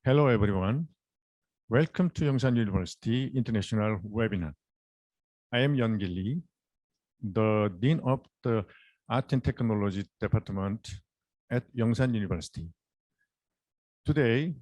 Hello, everyone. Welcome to Yongsan University International Webinar. I am Yeon Lee, the Dean of the Art and Technology Department at Yongsan University. Today,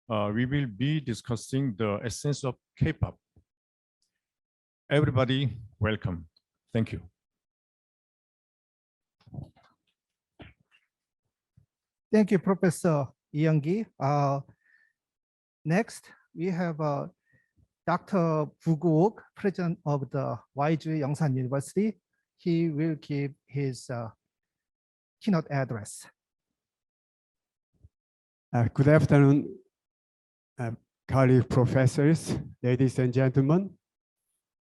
we will be discussing the essence of K-pop. Everybody, welcome. Thank you. Thank you, Professor Yeon-gi. Next, we have Dr. Gu-wook, President of the 와이즈유-영산대 University. He will give his keynote address. Good afternoon, colleague professors, ladies and gentlemen.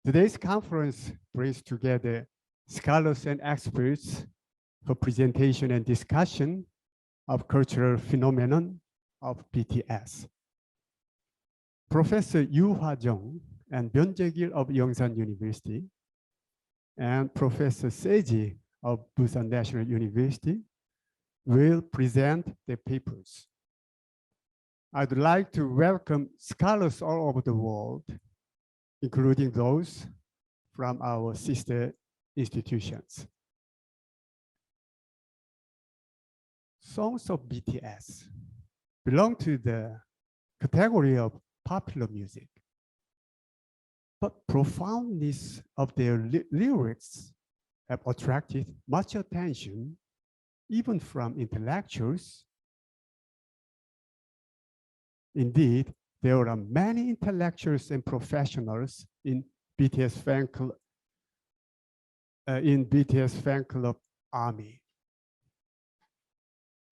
Today's conference brings together scholars and experts for presentation and discussion of cultural phenomenon of BTS. Professor Yoo Ha-jung and Byun Jae-gil of Yongsan University and Professor Seji of Busan National University will present their papers. I'd like to welcome scholars all over the world, including those from our sister institutions. Songs of BTS belong to the category of popular music, but profoundness of their lyrics have attracted much attention, even from intellectuals. Indeed, there are many intellectuals and professionals in BTS fan club army.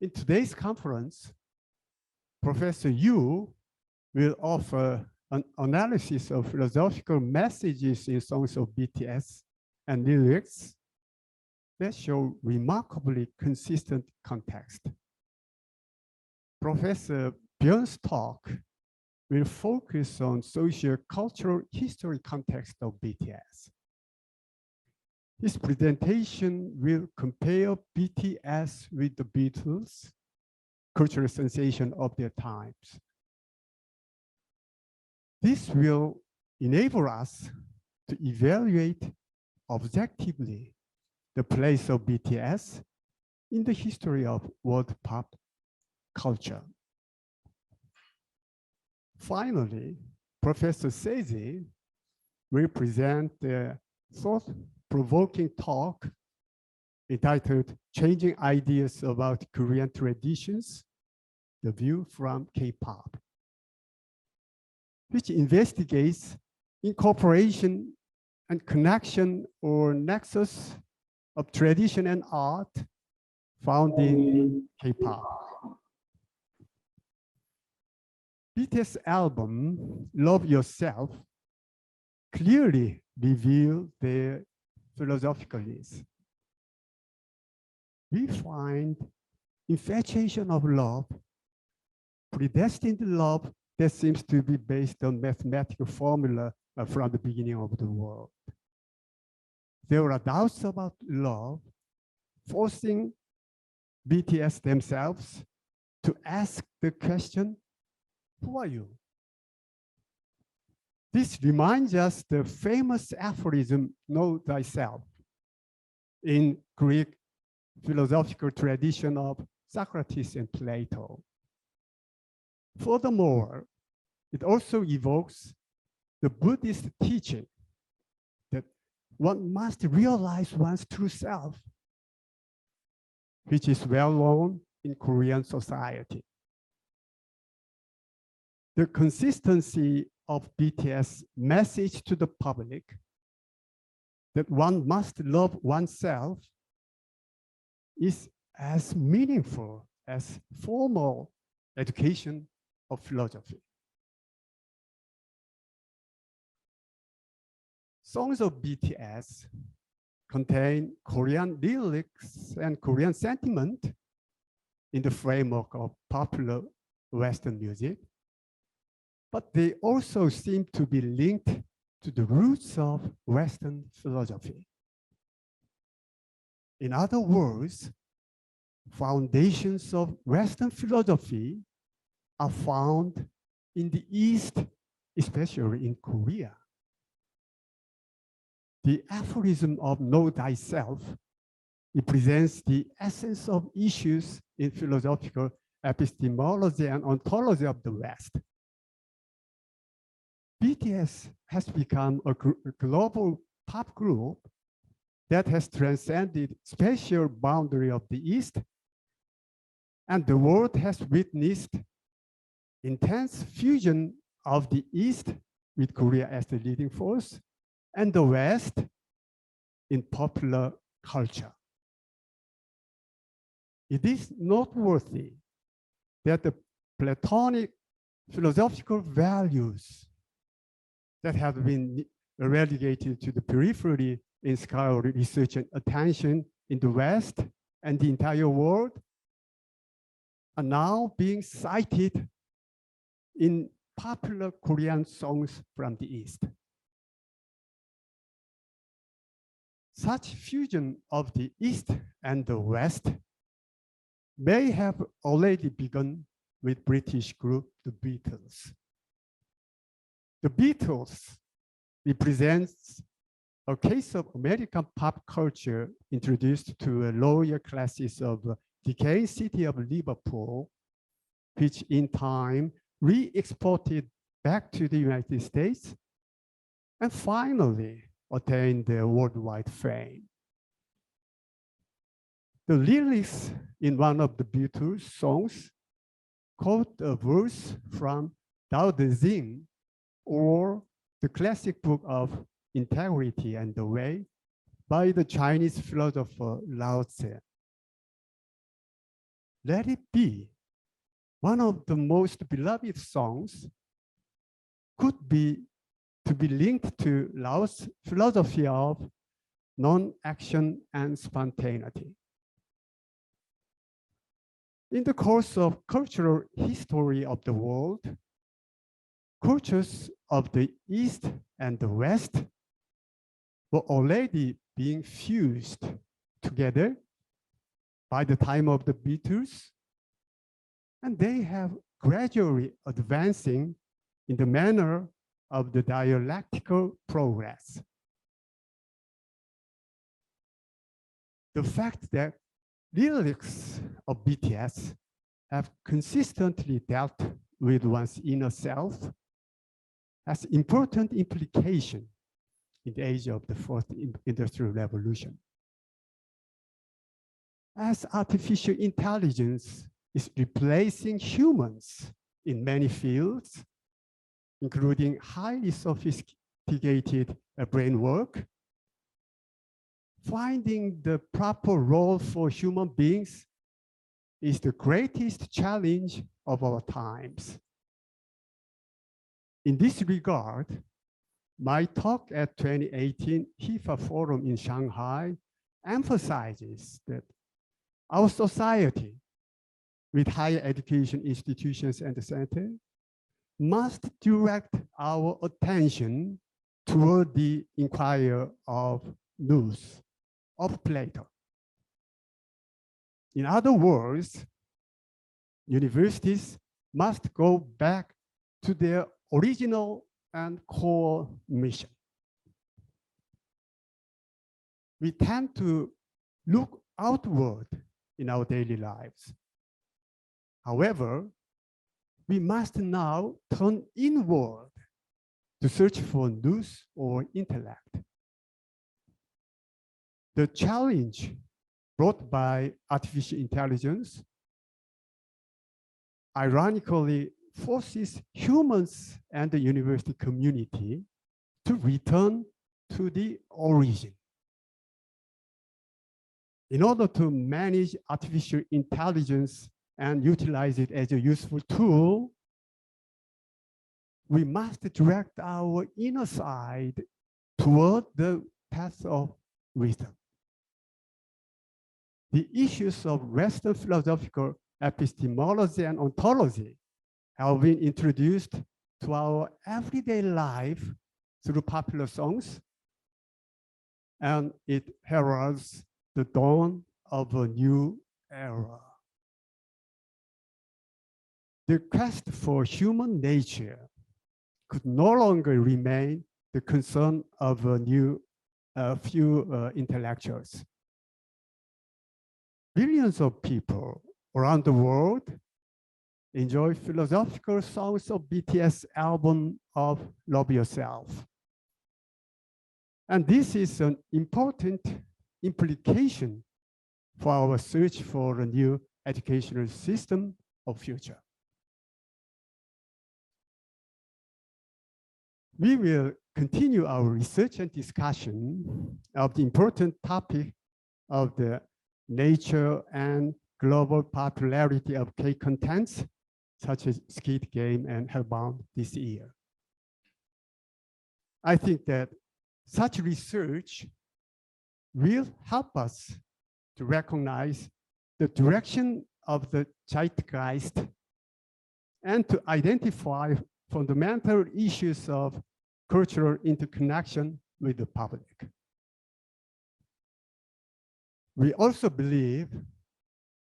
In today's conference, Professor Yoo will offer an analysis of philosophical messages in songs of BTS and lyrics that show remarkably consistent context. Professor Byun's talk will focus on socio-cultural history context of BTS. His presentation will compare BTS with the Beatles, cultural sensation of their times. This will enable us to evaluate objectively the place of BTS in the history of world pop culture. Finally, Professor Seji will present the thought-provoking talk entitled Changing Ideas About Korean Traditions, the View from K-Pop, which investigates incorporation and connection or nexus of tradition and art found in K-pop. BTS album, Love Yourself, clearly revealed their philosophicalness. We find infatuation of love, predestined love that seems to be based on mathematical formula from the beginning of the world. There are doubts about love, forcing BTS themselves to ask the question, who are you? This reminds us the famous aphorism, know thyself, in Greek philosophical tradition of Socrates and Plato. Furthermore, it also evokes the Buddhist teaching that one must realize one's true self, which is well known in Korean society. The consistency of BTS' message to the public that one must love oneself is as meaningful as formal education of philosophy. Songs of BTS contain Korean lyrics and Korean sentiment in the framework of popular Western music, but they also seem to be linked to the roots of Western philosophy. In other words, foundations of Western philosophy are found in the East, especially in Korea. The aphorism of know thyself, it presents the essence of issues in philosophical epistemology and ontology of the West. BTS has become a global pop group that has transcended spatial boundary of the East, and the world has witnessed intense fusion of the East with Korea as the leading force and the West in popular culture. It is noteworthy that the Platonic philosophical values that have been relegated to the periphery in scholarly research and attention in the West and the entire world are now being cited in popular Korean songs from the East. Such fusion of the East and the West may have already begun with British group, the Beatles. The Beatles represents a case of American pop culture introduced to lower classes of decaying city of Liverpool, which in time re-exported back to the United States and finally attained their worldwide fame. The lyrics in one of the Beatles songs quote a verse from Tao Te Ching, or the classic book of Integrity and the Way by the Chinese philosopher Lao Tzu. Let it be one of the most beloved songs could be to be linked to Lao's philosophy of non-action and spontaneity. In the course of cultural history of the world, cultures of the East and the West were already being fused together by the time of the Beatles, and they have gradually advancing in the manner of the dialectical progress. The fact that lyrics of BTS have consistently dealt with one's inner self has important implication in the age of the fourth industrial revolution. As artificial intelligence is replacing humans in many fields, including highly sophisticated brain work, finding the proper role for human beings is the greatest challenge of our times. In this regard, my talk at 2018 HIFA Forum in Shanghai emphasizes that our society with higher education institutions and the center must direct our attention toward the inquiry of nous, of Plato. In other words, universities must go back to their original and core mission. We tend to look outward in our daily lives. However, we must now turn inward to search for nous or intellect. The challenge brought by artificial intelligence ironically forces humans and the university community to return to the origin. In order to manage artificial intelligence and utilize it as a useful tool, we must direct our inner side toward the path of wisdom. The issues of Western philosophical epistemology and ontology have been introduced to our everyday life through popular songs, and it heralds the dawn of a new era. the quest for human nature could no longer remain the concern of a few intellectuals. Billions of people around the world enjoy philosophical songs of BTS album of Love Yourself. And this is an important implication for our search for a new educational system of future. We will continue our research and discussion of the important topic of the nature and global popularity of K-contents, such as Squid Game and Hellbound this year. I think that such research will help us to recognize the direction of the zeitgeist and to identify fundamental issues of cultural interconnection with the public. We also believe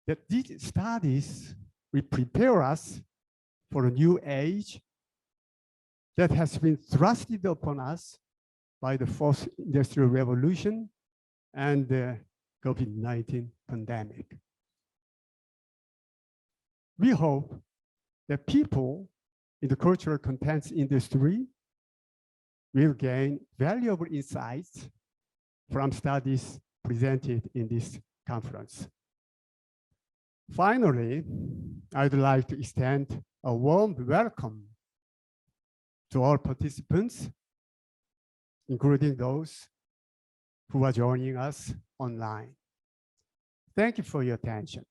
that these studies will prepare us for a new age that has been thrusted upon us by the fourth industrial revolution and the COVID-19 pandemic. We hope that people in the cultural contents industry will gain valuable insights from studies presented in this conference. Finally, I'd like to extend a warm welcome to all participants, including those who are joining us online. Thank you for your attention.